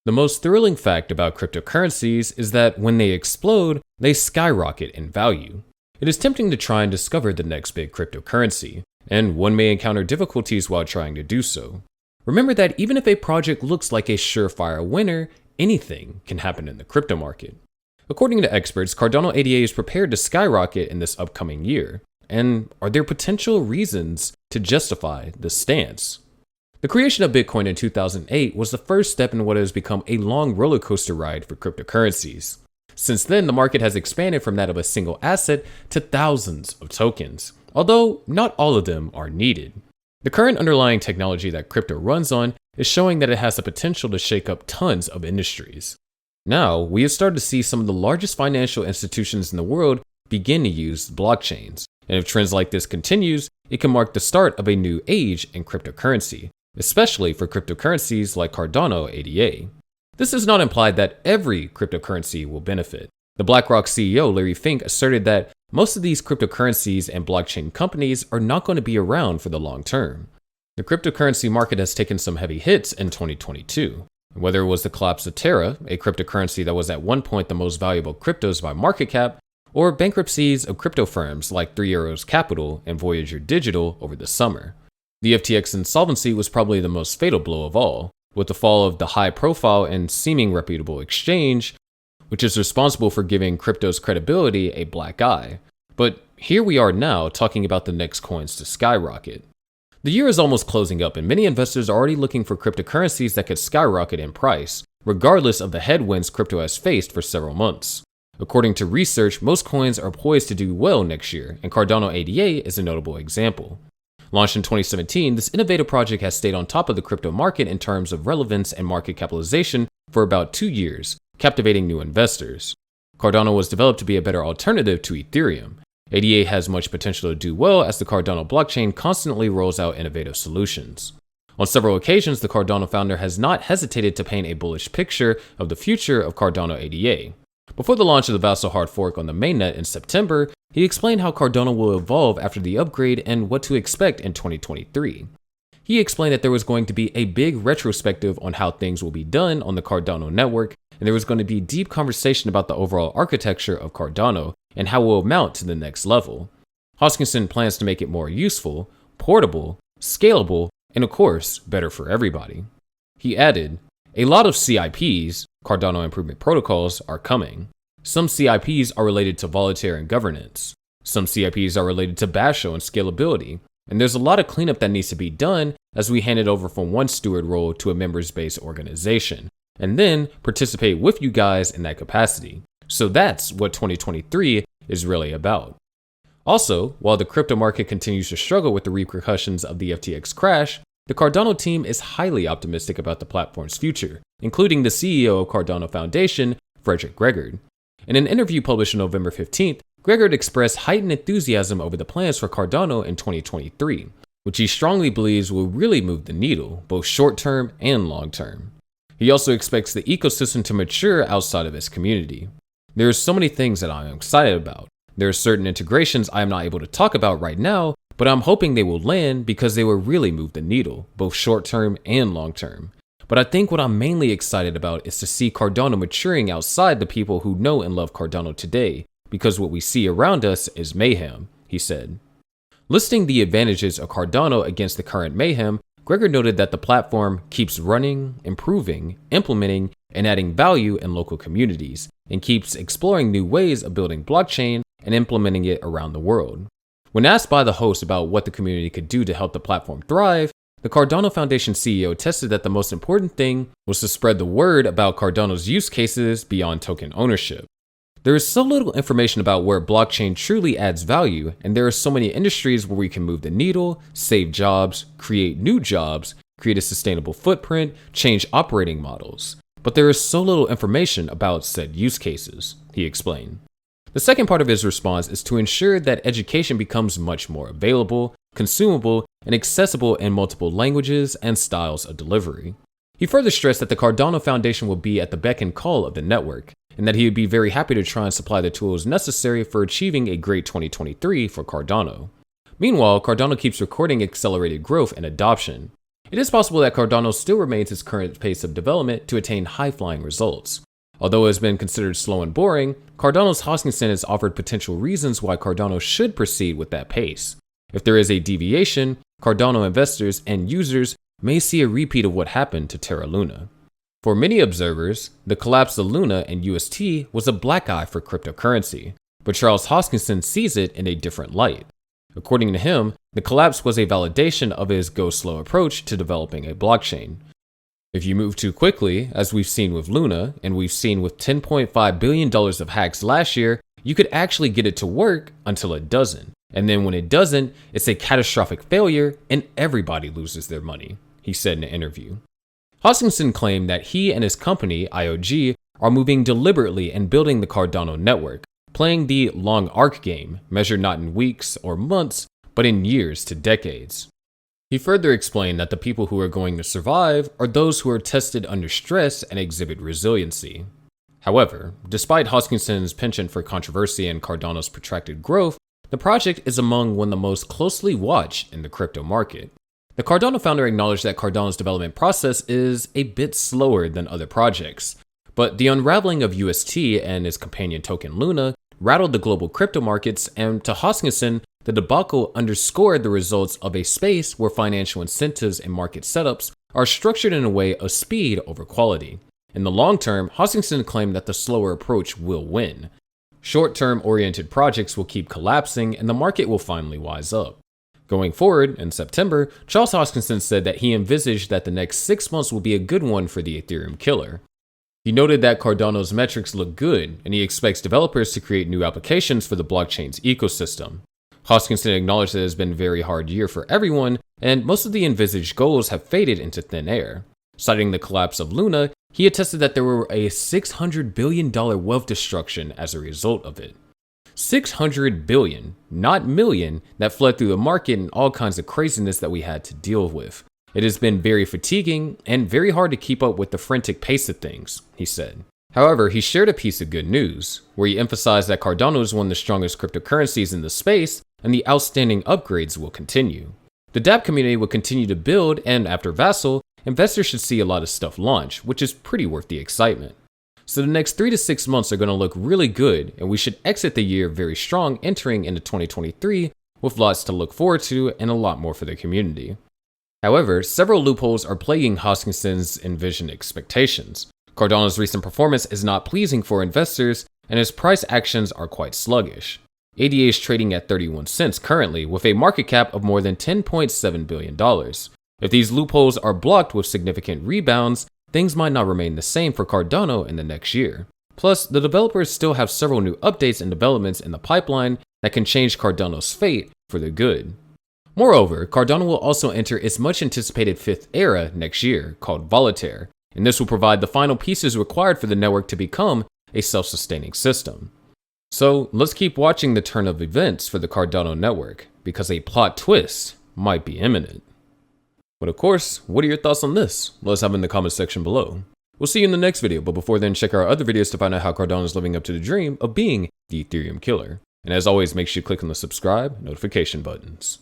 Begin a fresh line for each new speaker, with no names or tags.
The most thrilling fact about cryptocurrencies is that when they explode, they skyrocket in value. It is tempting to try and discover the next big cryptocurrency, and one may encounter difficulties while trying to do so. Remember that even if a project looks like a surefire winner, anything can happen in the crypto market. According to experts, Cardano ADA is prepared to skyrocket in this upcoming year. And are there potential reasons to justify this stance? The creation of Bitcoin in 2008 was the first step in what has become a long roller coaster ride for cryptocurrencies. Since then, the market has expanded from that of a single asset to thousands of tokens, although not all of them are needed. The current underlying technology that crypto runs on is showing that it has the potential to shake up tons of industries. Now, we have started to see some of the largest financial institutions in the world begin to use blockchains, and if trends like this continues, it can mark the start of a new age in cryptocurrency, especially for cryptocurrencies like Cardano ADA. This does not imply that every cryptocurrency will benefit. The BlackRock CEO Larry Fink asserted that most of these cryptocurrencies and blockchain companies are not going to be around for the long term. The cryptocurrency market has taken some heavy hits in 2022. Whether it was the collapse of Terra, a cryptocurrency that was at one point the most valuable cryptos by market cap, or bankruptcies of crypto firms like 3 Arrows Capital and Voyager Digital over the summer. The FTX insolvency was probably the most fatal blow of all, with the fall of the high-profile and seeming reputable exchange, which is responsible for giving crypto's credibility a black eye. But here we are now talking about the next coins to skyrocket. The year is almost closing up, and many investors are already looking for cryptocurrencies that could skyrocket in price, regardless of the headwinds crypto has faced for several months. According to research, most coins are poised to do well next year, and Cardano ADA is a notable example. Launched in 2017, this innovative project has stayed on top of the crypto market in terms of relevance and market capitalization for about 2 years, captivating new investors. Cardano was developed to be a better alternative to Ethereum. ADA has much potential to do well as the Cardano blockchain constantly rolls out innovative solutions. On several occasions, the Cardano founder has not hesitated to paint a bullish picture of the future of Cardano ADA. Before the launch of the Vassal hard fork on the mainnet in September, he explained how Cardano will evolve after the upgrade and what to expect in 2023. He explained that there was going to be a big retrospective on how things will be done on the Cardano network, and there was going to be deep conversation about the overall architecture of Cardano and how it will mount to the next level. Hoskinson plans to make it more useful, portable, scalable, and of course, better for everybody. He added, "A lot of CIPs, Cardano Improvement Protocols, are coming. Some CIPs are related to volatility and governance. Some CIPs are related to Basho and scalability. And there's a lot of cleanup that needs to be done as we hand it over from one steward role to a members-based organization, and then participate with you guys in that capacity. So that's what 2023 is really about." Also, while the crypto market continues to struggle with the repercussions of the FTX crash, the Cardano team is highly optimistic about the platform's future, including the CEO of Cardano Foundation, Frederick Gregard. In an interview published on November 15th, Gregard expressed heightened enthusiasm over the plans for Cardano in 2023, which he strongly believes will really move the needle, both short-term and long-term. He also expects the ecosystem to mature outside of its community. "There are so many things that I am excited about. There are certain integrations I am not able to talk about right now, but I'm hoping they will land because they will really move the needle, both short-term and long-term. But I think what I'm mainly excited about is to see Cardano maturing outside the people who know and love Cardano today, because what we see around us is mayhem," he said. Listing the advantages of Cardano against the current mayhem, Gregard noted that the platform keeps running, improving, implementing, and adding value in local communities, and keeps exploring new ways of building blockchain and implementing it around the world. When asked by the host about what the community could do to help the platform thrive, the Cardano Foundation CEO attested that the most important thing was to spread the word about Cardano's use cases beyond token ownership. "There is so little information about where blockchain truly adds value, and there are so many industries where we can move the needle, save jobs, create new jobs, create a sustainable footprint, change operating models. But there is so little information about said use cases," he explained. The second part of his response is to ensure that education becomes much more available, consumable, and accessible in multiple languages and styles of delivery. He further stressed that the Cardano Foundation will be at the beck and call of the network, and that he would be very happy to try and supply the tools necessary for achieving a great 2023 for Cardano. Meanwhile, Cardano keeps recording accelerated growth and adoption. It is possible that Cardano still remains its current pace of development to attain high-flying results. Although it has been considered slow and boring, Cardano's Hoskinson has offered potential reasons why Cardano should proceed with that pace. If there is a deviation, Cardano investors and users may see a repeat of what happened to Terra Luna. For many observers, the collapse of Luna and UST was a black eye for cryptocurrency, but Charles Hoskinson sees it in a different light. According to him, the collapse was a validation of his go slow approach to developing a blockchain. If you move too quickly, as we've seen with Luna, and we've seen with $10.5 billion of hacks last year, you could actually get it to work until it doesn't. And then when it doesn't, it's a catastrophic failure and everybody loses their money, he said in an interview. Hoskinson claimed that he and his company, IOG, are moving deliberately and building the Cardano network, playing the long arc game, measured not in weeks or months, but in years to decades. He further explained that the people who are going to survive are those who are tested under stress and exhibit resiliency. However, despite Hoskinson's penchant for controversy and Cardano's protracted growth, the project is among one of the most closely watched in the crypto market. The Cardano founder acknowledged that Cardano's development process is a bit slower than other projects, but the unraveling of UST and its companion token Luna rattled the global crypto markets, and to Hoskinson, the debacle underscored the results of a space where financial incentives and market setups are structured in a way of speed over quality. In the long term, Hoskinson claimed that the slower approach will win. Short-term oriented projects will keep collapsing and the market will finally wise up. Going forward, in September, Charles Hoskinson said that he envisaged that the next 6 months will be a good one for the Ethereum killer. He noted that Cardano's metrics look good, and he expects developers to create new applications for the blockchain's ecosystem. Hoskinson acknowledged that it has been a very hard year for everyone, and most of the envisaged goals have faded into thin air. Citing the collapse of Luna, he attested that there were a $600 billion wealth destruction as a result of it. 600 billion, not million, that fled through the market and all kinds of craziness that we had to deal with. It has been very fatiguing and very hard to keep up with the frantic pace of things, he said. However, he shared a piece of good news, where he emphasized that Cardano is one of the strongest cryptocurrencies in the space and the outstanding upgrades will continue. The dApp community will continue to build, and after Vassal, investors should see a lot of stuff launch, which is pretty worth the excitement. So the next 3 to 6 months are going to look really good, and we should exit the year very strong entering into 2023 with lots to look forward to and a lot more for the community. However, several loopholes are plaguing Hoskinson's envisioned expectations. Cardano's recent performance is not pleasing for investors, and his price actions are quite sluggish. ADA is trading at 31 cents currently, with a market cap of more than $10.7 billion. If these loopholes are blocked with significant rebounds, things might not remain the same for Cardano in the next year. Plus, the developers still have several new updates and developments in the pipeline that can change Cardano's fate for the good. Moreover, Cardano will also enter its much anticipated fifth era next year, called Voltaire, and this will provide the final pieces required for the network to become a self-sustaining system. So let's keep watching the turn of events for the Cardano network, because a plot twist might be imminent. But of course, what are your thoughts on this? Let us have in the comment section below. We'll see you in the next video, but before then, check out our other videos to find out how Cardano is living up to the dream of being the Ethereum killer. And as always, make sure you click on the subscribe notification buttons.